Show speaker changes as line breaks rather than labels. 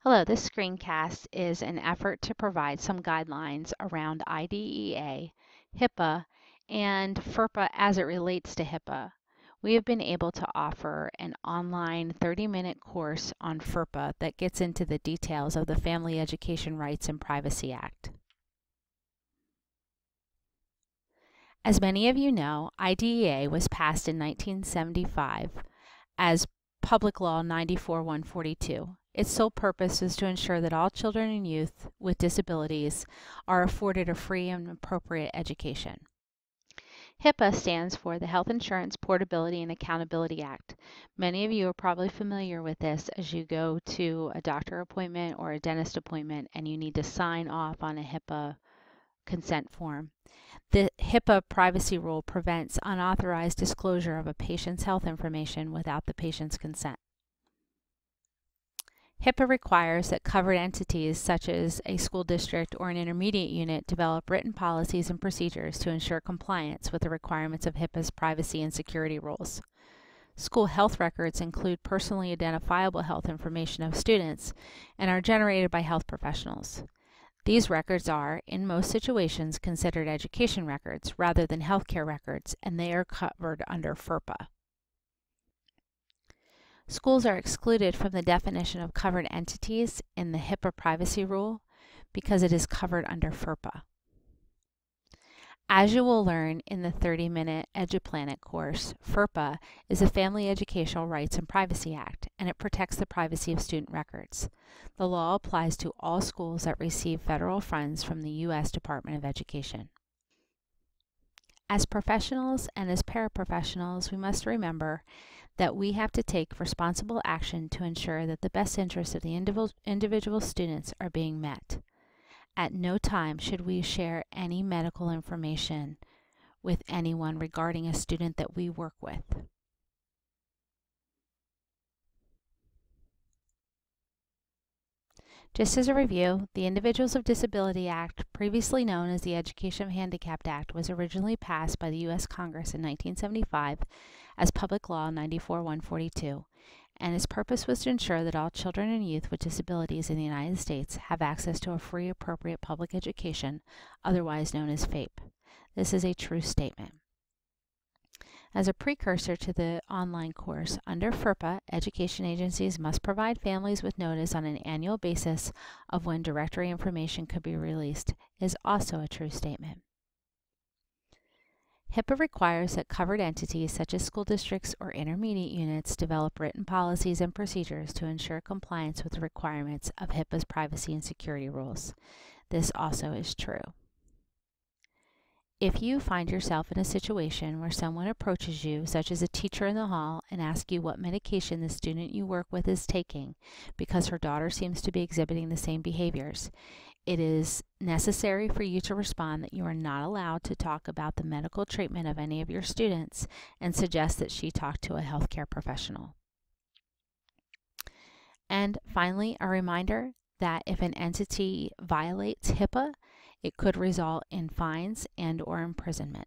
Hello, this screencast is an effort to provide some guidelines around IDEA, HIPAA, and FERPA as it relates to HIPAA. We have been able to offer an online 30-minute course on FERPA that gets into the details of the Family Education Rights and Privacy Act. As many of you know, IDEA was passed in 1975 as Public Law 94-142. Its sole purpose is to ensure that all children and youth with disabilities are afforded a free and appropriate education. HIPAA stands for the Health Insurance Portability and Accountability Act. Many of you are probably familiar with this as you go to a doctor appointment or a dentist appointment and you need to sign off on a HIPAA consent form. The HIPAA privacy rule prevents unauthorized disclosure of a patient's health information without the patient's consent. HIPAA requires that covered entities such as a school district or an intermediate unit develop written policies and procedures to ensure compliance with the requirements of HIPAA's privacy and security rules. School health records include personally identifiable health information of students and are generated by health professionals. These records are, in most situations, considered education records rather than healthcare records, and they are covered under FERPA. Schools are excluded from the definition of covered entities in the HIPAA privacy rule because it is covered under FERPA. As you will learn in the 30-minute EduPlanet course, FERPA is the Family Educational Rights and Privacy Act, and it protects the privacy of student records. The law applies to all schools that receive federal funds from the U.S. Department of Education. As professionals and as paraprofessionals, we must remember that we have to take responsible action to ensure that the best interests of the individual students are being met. At no time should we share any medical information with anyone regarding a student that we work with. Just as a review, the Individuals with Disabilities Act, previously known as the Education of Handicapped Act, was originally passed by the U.S. Congress in 1975 as Public Law 94-142, and its purpose was to ensure that all children and youth with disabilities in the United States have access to a free, appropriate public education, otherwise known as FAPE. This is a true statement. As a precursor to the online course, under FERPA, education agencies must provide families with notice on an annual basis of when directory information could be released, is also a true statement. HIPAA requires that covered entities such as school districts or intermediate units develop written policies and procedures to ensure compliance with the requirements of HIPAA's privacy and security rules. This also is true. If you find yourself in a situation where someone approaches you, such as a teacher in the hall, and asks you what medication the student you work with is taking because her daughter seems to be exhibiting the same behaviors, it is necessary for you to respond that you are not allowed to talk about the medical treatment of any of your students and suggest that she talk to a healthcare professional. And finally, a reminder that if an entity violates HIPAA, it could result in fines and/or imprisonment.